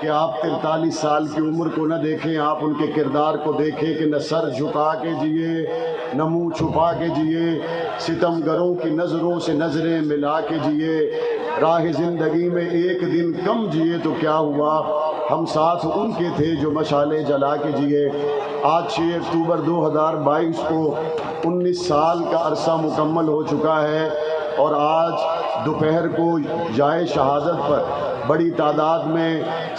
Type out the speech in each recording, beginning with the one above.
کہ آپ 43 سال کی عمر کو نہ دیکھیں، آپ ان کے کردار کو دیکھیں کہ نہ سر جھکا کے جیے، نہ منہ چھپا کے جیے، ستم گروں کی نظروں سے نظریں ملا کے جیے، راہ زندگی میں ایک دن کم جیے تو کیا ہوا، ہم ساتھ ان کے تھے جو مشالیں جلا کے جیے۔ آج 6 اکتوبر 2022 کو 19 سال کا عرصہ مکمل ہو چکا ہے، اور آج دوپہر کو جائے شہادت پر بڑی تعداد میں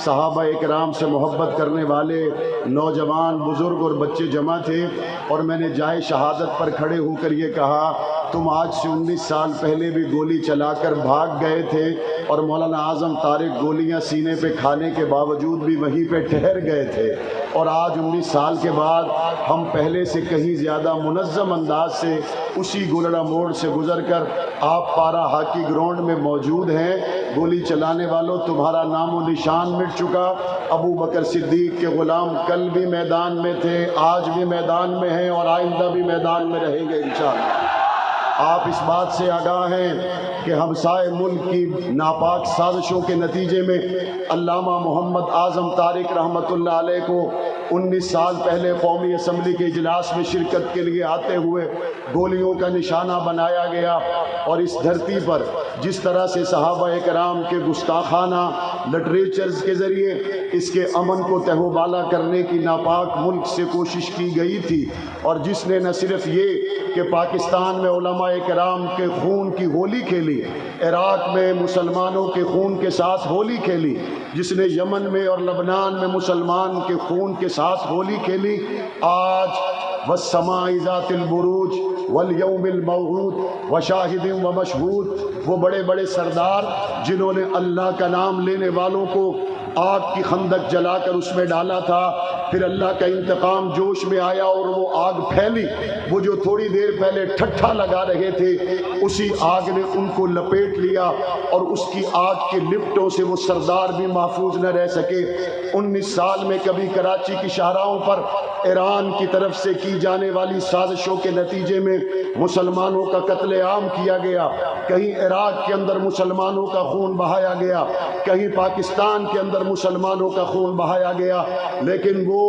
صحابہ اکرام سے محبت کرنے والے نوجوان، بزرگ اور بچے جمع تھے، اور میں نے جائے شہادت پر کھڑے ہو کر یہ کہا، تم آج سے 19 سال پہلے بھی گولی چلا کر بھاگ گئے تھے، اور مولانا اعظم طارق گولیاں سینے پہ کھانے کے باوجود بھی وہیں پہ ٹھہر گئے تھے، اور آج 19 سال کے بعد ہم پہلے سے کہیں زیادہ منظم انداز سے اسی گولڑا موڑ سے گزر کر آپ پارا ہاکی گراؤنڈ میں موجود ہیں۔ گولی چلانے والوں، تمہارا نام و نشان مٹ چکا۔ ابو بکر صدیق کے غلام کل بھی میدان میں تھے، آج بھی میدان میں ہیں، اور آئندہ بھی میدان میں رہیں گے انشاءاللہ۔ آپ اس بات سے آگاہ ہیں کہ ہمسائے ملک کی ناپاک سازشوں کے نتیجے میں علامہ محمد اعظم طارق رحمۃ اللہ علیہ کو 19 سال پہلے قومی اسمبلی کے اجلاس میں شرکت کے لیے آتے ہوئے گولیوں کا نشانہ بنایا گیا، اور اس دھرتی پر جس طرح سے صحابہ کرام کے گستاخانہ لٹریچرز کے ذریعے اس کے امن کو تہو بالا کرنے کی ناپاک ملک سے کوشش کی گئی تھی، اور جس نے نہ صرف یہ کہ پاکستان میں علماء کرام کے خون کی ہولی کھیلی، عراق میں مسلمانوں کے خون کے ساتھ ہولی کھیلی، جس نے یمن میں اور لبنان میں مسلمان کے خون کے ساتھ ہولی کھیلی، آج والسماء ذات البروج والیوم الموعود وشاہد ومشہود، وہ بڑے بڑے سردار جنہوں نے اللہ کا نام لینے والوں کو آگ کی خندق جلا کر اس میں ڈالا تھا، پھر اللہ کا انتقام جوش میں آیا اور وہ آگ پھیلی، وہ جو تھوڑی دیر پہلے ٹھٹھا لگا رہے تھے اسی آگ نے ان کو لپیٹ لیا، اور اس کی آگ کے لپٹوں سے وہ سردار بھی محفوظ نہ رہ سکے۔ 19 سال میں کبھی کراچی کی شاہراہوں پر ایران کی طرف سے کی جانے والی سازشوں کے نتیجے میں مسلمانوں کا قتل عام کیا گیا، کہیں عراق کے اندر مسلمانوں کا خون بہایا گیا، کہیں پاکستان کے اندر مسلمانوں کا خون بہایا گیا، لیکن وہ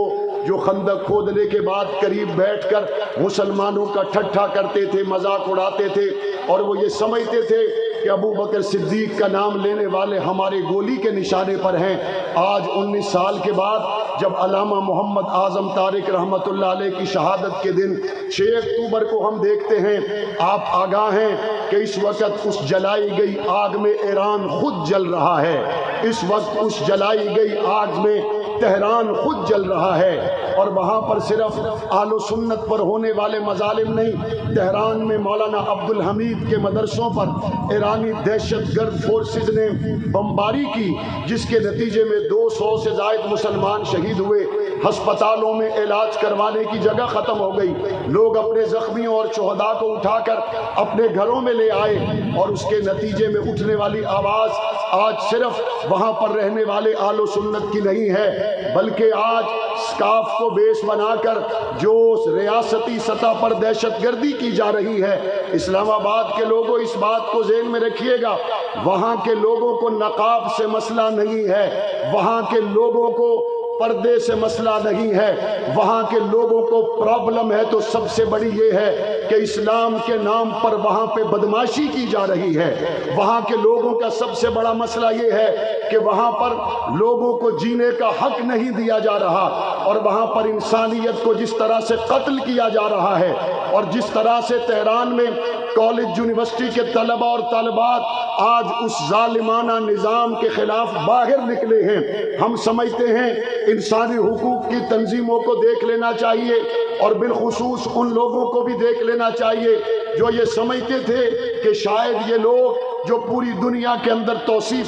جو خندق کھودنے کے بعد قریب بیٹھ کر مسلمانوں کا ٹھٹھا کرتے تھے، مذاق اڑاتے تھے، اور وہ یہ سمجھتے تھے کہ ابو بکر صدیق کا نام لینے والے ہمارے گولی کے نشانے پر ہیں، آج 19 سال کے بعد جب علامہ محمد اعظم طارق رحمۃ اللہ علیہ کی شہادت کے دن 6 اکتوبر کو ہم دیکھتے ہیں، آپ آگاہ ہیں کہ اس وقت اس جلائی گئی آگ میں ایران خود جل رہا ہے، اس وقت اس جلائی گئی آگ میں تہران خود جل رہا ہے، اور وہاں پر صرف اہل و سنت پر ہونے والے مظالم نہیں، تہران میں مولانا عبدالحمید کے مدرسوں پر ایرانی دہشت گرد فورسز نے بمباری کی، جس کے نتیجے میں 200 سے زائد مسلمان شہید ہوئے، ہسپتالوں میں علاج کروانے کی جگہ ختم ہو گئی، لوگ اپنے زخمیوں اور شہداء کو اٹھا کر اپنے گھروں میں لے آئے، اور اس کے نتیجے میں اٹھنے والی آواز آج صرف وہاں پر رہنے والے اہل و سنت کی نہیں ہے، بلکہ آج سکاف کو بیس بنا کر جو ریاستی سطح پر دہشت گردی کی جا رہی ہے، اسلام آباد کے لوگوں اس بات کو ذہن میں رکھیے گا، وہاں کے لوگوں کو نقاب سے مسئلہ نہیں ہے، وہاں کے لوگوں کو پردے سے مسئلہ نہیں ہے، وہاں کے لوگوں کو پرابلم ہے تو سب سے بڑی یہ ہے کہ اسلام کے نام پر وہاں پہ بدماشی کی جا رہی ہے، وہاں کے لوگوں کا سب سے بڑا مسئلہ یہ ہے کہ وہاں پر لوگوں کو جینے کا حق نہیں دیا جا رہا، اور وہاں پر انسانیت کو جس طرح سے قتل کیا جا رہا ہے، اور جس طرح سے تہران میں کالج یونیورسٹی کے طلبہ اور طالبات آج اس ظالمانہ نظام کے خلاف باہر نکلے ہیں، ہم سمجھتے ہیں انسانی حقوق کی تنظیموں کو دیکھ لینا چاہیے، اور بالخصوص ان لوگوں کو بھی دیکھ لینا چاہیے جو یہ سمجھتے تھے کہ شاید یہ لوگ جو پوری دنیا کے اندر توسیع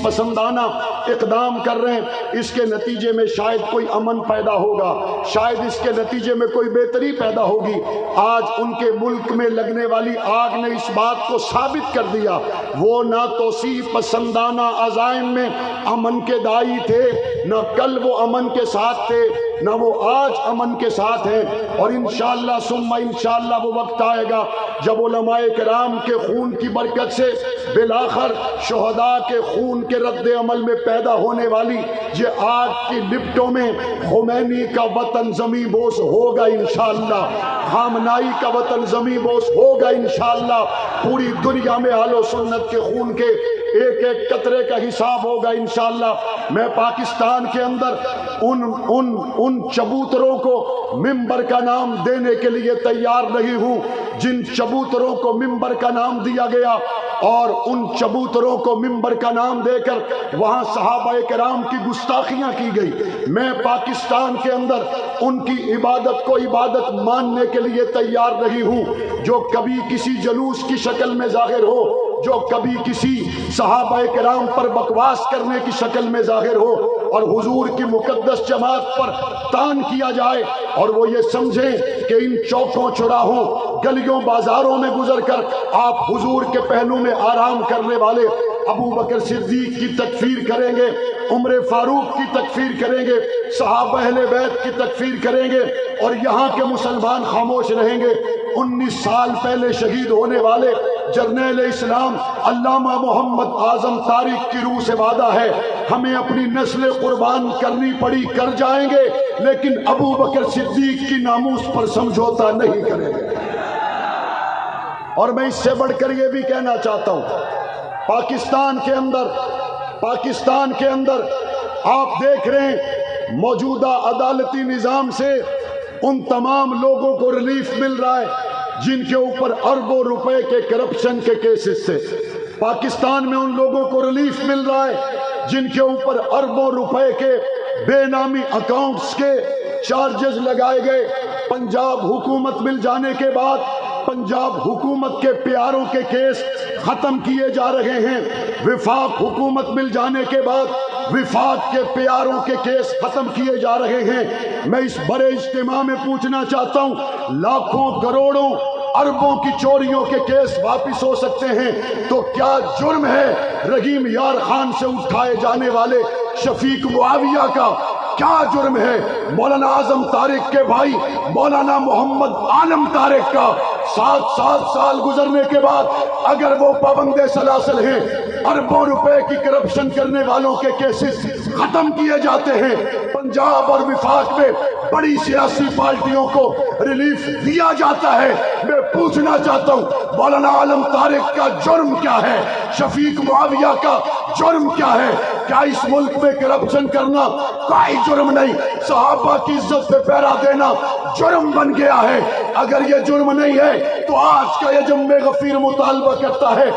پسندانہ اقدام کر رہے ہیں، اس کے نتیجے میں شاید کوئی امن پیدا ہوگا، شاید اس کے نتیجے میں کوئی بہتری پیدا ہوگی، آج ان کے ملک میں لگنے والی آگ نے اس بات کو ثابت کر دیا، وہ نہ توسیع پسندانہ عزائم میں امن کے داعی تھے، نہ کل وہ امن کے ساتھ تھے، نہ وہ آج امن کے ساتھ ہیں، اور انشاءاللہ ثم انشاءاللہ وہ وقت آئے گا جب علماء کرام کے خون کی برکت سے بالآخر شہداء کے خون کے رد عمل میں پیدا ہونے والی یہ آگ کی لپٹوں میں خمینی کا وطن زمیں بوس ہوگا انشاءاللہ، خامنائی کا وطن زمیں بوس ہوگا انشاءاللہ، پوری دنیا میں اہل و سنت کے خون کے ایک ایک قطرے کا حساب ہوگا انشاءاللہ۔ میں پاکستان کے اندر ان چبوتروں کو ممبر کا نام دینے کے لیے تیار نہیں ہوں جن چبوتروں کو ممبر کا نام دیا گیا، اور ان چبوتروں کو ممبر کا نام دے کر وہاں صحابہ کرام کی گستاخیاں کی گئی۔ میں پاکستان کے اندر ان کی عبادت کو عبادت ماننے کے لیے تیار نہیں ہوں جو کبھی کسی جلوس کی شکل میں ظاہر ہو، جو کبھی کسی صحابہ کرام پر بکواس کرنے کی شکل میں ظاہر ہو اور حضور کی مقدس جماعت پر تان کیا جائے، اور وہ یہ سمجھیں کہ ان چوکوں چوراہوں گلیوں بازاروں میں گزر کر آپ حضور کے پہلو میں آرام کرنے والے ابو بکر صدیق کی تکفیر کریں گے، عمر فاروق کی تکفیر کریں گے، صحابہ اہل بیت کی تکفیر کریں گے، اور یہاں کے مسلمان خاموش رہیں گے۔ 19 سال پہلے شہید ہونے والے جرنیل اسلام علامہ محمد اعظم طارق کی روح سے وعدہ ہے، ہمیں اپنی نسل قربان کرنی پڑی کر جائیں گے، لیکن ابو بکر صدیق کی ناموس پر سمجھوتا نہیں کریں گے۔ اور میں اس سے بڑھ کر یہ بھی کہنا چاہتا ہوں، پاکستان کے اندر آپ دیکھ رہے ہیں موجودہ عدالتی نظام سے ان تمام لوگوں کو ریلیف مل رہا ہے جن کے اوپر اربوں روپے کے کرپشن کے کیسز سے۔ پاکستان میں ان لوگوں کو ریلیف مل رہا ہے جن کے اوپر اربوں روپے کے بے نامی اکاؤنٹس کے چارجز لگائے گئے۔ پنجاب حکومت مل جانے کے بعد پنجاب حکومت کے پیاروں کے کیس ختم کیے جا رہے ہیں، وفاق حکومت مل جانے کے بعد وفاق کے پیاروں کے کیس ختم کیے جا رہے ہیں۔ میں اس بڑے اجتماع میں پوچھنا چاہتا ہوں، لاکھوں کروڑوں اربوں کی چوریوں کے کیس واپس ہو سکتے ہیں تو کیا جرم ہے رحیم یار خان سے اٹھائے جانے والے شفیق معاویہ کا؟ کیا جرم ہے مولانا اعظم طارق کے بھائی مولانا محمد عالم طارق کا؟ 7 سال گزرنے کے بعد اگر وہ پابند سلاسل ہیں، اربوں روپے کی کرپشن کرنے والوں کے کیسز ختم کیے جاتے ہیں، پنجاب اور وفاق میں بڑی سیاسی پارٹیوں کو ریلیف دیا جاتا ہے، میں پوچھنا چاہتا ہوں مولانا عالم طارق کا جرم کیا ہے؟ شفیق معاویہ کا جرم کیا ہے؟ کیا اس ملک میں کرپشن کرنا کوئی جرم نہیں؟ صحابہ کی عزت پہ پہرا دینا جرم بن گیا ہے؟ اگر یہ جرم نہیں ہے تو آج کا یہ جم غفیر مطالبہ کرتا ہے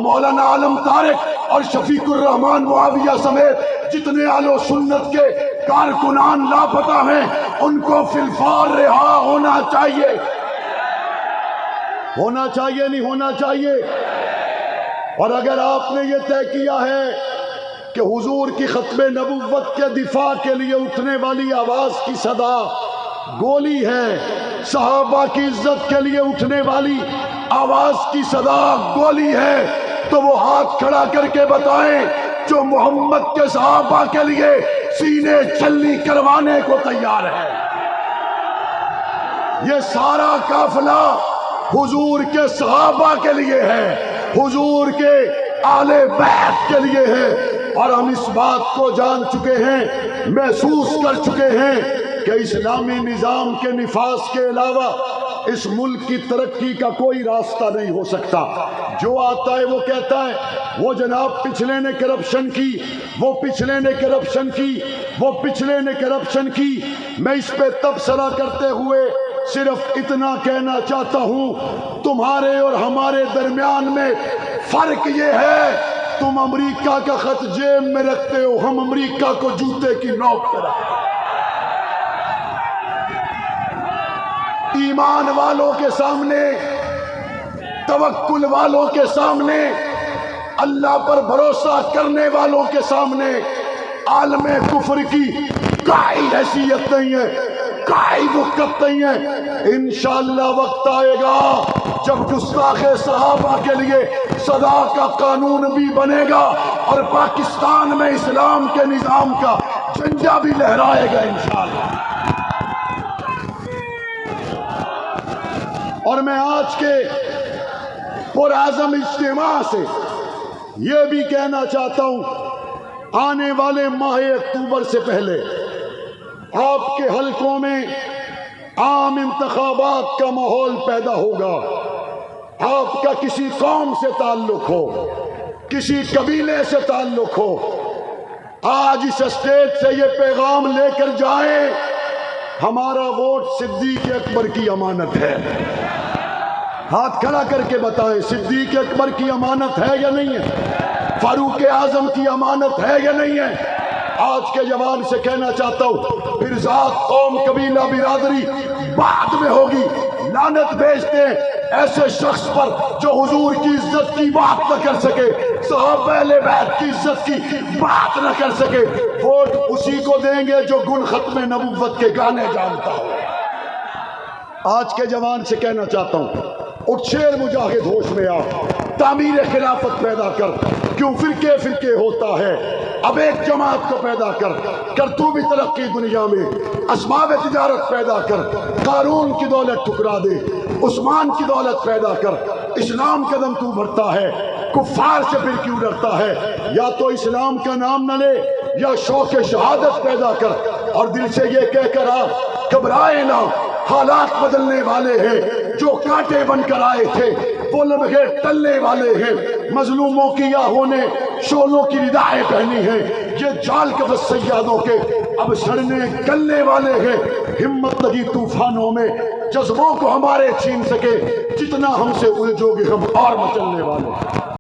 مولانا عالم طارق اور شفیق الرحمان معاویہ سمیت جتنے اہل و سنت کے کارکنان لاپتہ ہیں ان کو فی الفور رہا ہونا چاہیے۔ ہونا چاہیے نہیں ہونا چاہیے؟ اور اگر آپ نے یہ طے کیا ہے کہ حضور کی ختم نبوت کے دفاع کے لیے اٹھنے والی آواز کی صدا گولی ہے، صحابہ کی عزت کے لیے اٹھنے والی آواز کی صدا گولی ہے، تو وہ ہاتھ کھڑا کر کے بتائیں جو محمد کے صحابہ کے لیے سینے چھلنی کروانے کو تیار ہے۔ یہ سارا قافلہ حضور کے صحابہ کے لیے ہے، حضور کے آل بیت کے لیے ہے، اور ہم اس بات کو جان چکے ہیں، محسوس کر چکے ہیں کہ اسلامی نظام کے نفاذ کے علاوہ اس ملک کی ترقی کا کوئی راستہ نہیں ہو سکتا۔ جو آتا ہے وہ کہتا ہے وہ جناب پچھلے نے کرپشن کی، وہ پچھلے نے کرپشن کی، وہ پچھلے نے کرپشن کی۔ میں اس پہ تبصرہ کرتے ہوئے صرف اتنا کہنا چاہتا ہوں، تمہارے اور ہمارے درمیان میں فرق یہ ہے تم امریکہ کا خط جیب میں رکھتے ہو، ہم امریکہ کو جوتے کی نوک پر رکھتے ہیں۔ ایمان والوں کے سامنے، توکل والوں کے سامنے، اللہ پر بھروسہ کرنے والوں کے سامنے عالم کفر کی کوئی حیثیت نہیں ہے، کوئی وقت نہیں ہے۔ انشاءاللہ وقت آئے گا جب گستاخ صحابہ کے لیے سزا کا قانون بھی بنے گا اور پاکستان میں اسلام کے نظام کا جھنڈا بھی لہرائے گا انشاءاللہ۔ اور میں آج کے پرعزم اجتماع سے یہ بھی کہنا چاہتا ہوں آنے والے ماہ اکتوبر سے پہلے آپ کے حلقوں میں عام انتخابات کا ماحول پیدا ہوگا. آپ کا کسی قوم سے تعلق ہو, کسی قبیلے سے تعلق ہو, آج اس اسٹیج سے یہ پیغام لے کر جائیں, ہمارا ووٹ صدیق اکبر کی امانت ہے. ہاتھ کھڑا کر کے بتائیں, صدیق اکبر کی امانت ہے یا نہیں ہے؟ فاروق اعظم کی امانت ہے یا نہیں ہے؟ آج کے جوان سے کہنا چاہتا ہوں, پھر ذات, قوم, قبیلہ, برادری بعد میں ہوگی. لعنت بھیجتے ہیں ایسے شخص پر جو حضور کی عزت کی بات نہ کر سکے, صحابہ اہل بیت کی عزت کی بات نہ کر سکے. ووٹ اسی کو دیں گے جو گل ختم نبوت کے گانے جانتا ہو. آج کے جوان سے کہنا چاہتا ہوں, اٹھ شیر مجاہد ہوش میں آ, تعمیر خلافت پیدا کر. کیوں فرقے فرقے ہوتا ہے, اب ایک جماعت کو پیدا کر تو بھی ترقی دنیا میں. اسباب تجارت پیدا کر, قارون کی دولت ٹھکرا دے, عثمان کی دولت پیدا کر. اسلام قدم تو بڑھتا ہے, کفار سے پھر کیوں ڈرتا ہے؟ یا تو اسلام کا نام نہ لے یا شوق شہادت پیدا کر, اور دل سے یہ کہہ کر آ, گھبرائے نہ, حالات بدلنے والے ہیں. جو کانٹے بن کر آئے تھے وہ لمحے ٹلنے والے ہیں. مظلوموں کی آہوں نے شولوں کی ردائیں پہنی ہیں. یہ جال قفس سیادوں کے اب سڑنے گلنے والے ہیں. ہمت لگی طوفانوں میں, جذبوں کو ہمارے چھین سکے. جتنا ہم سے الجھو گے ہم اور مچلنے والے.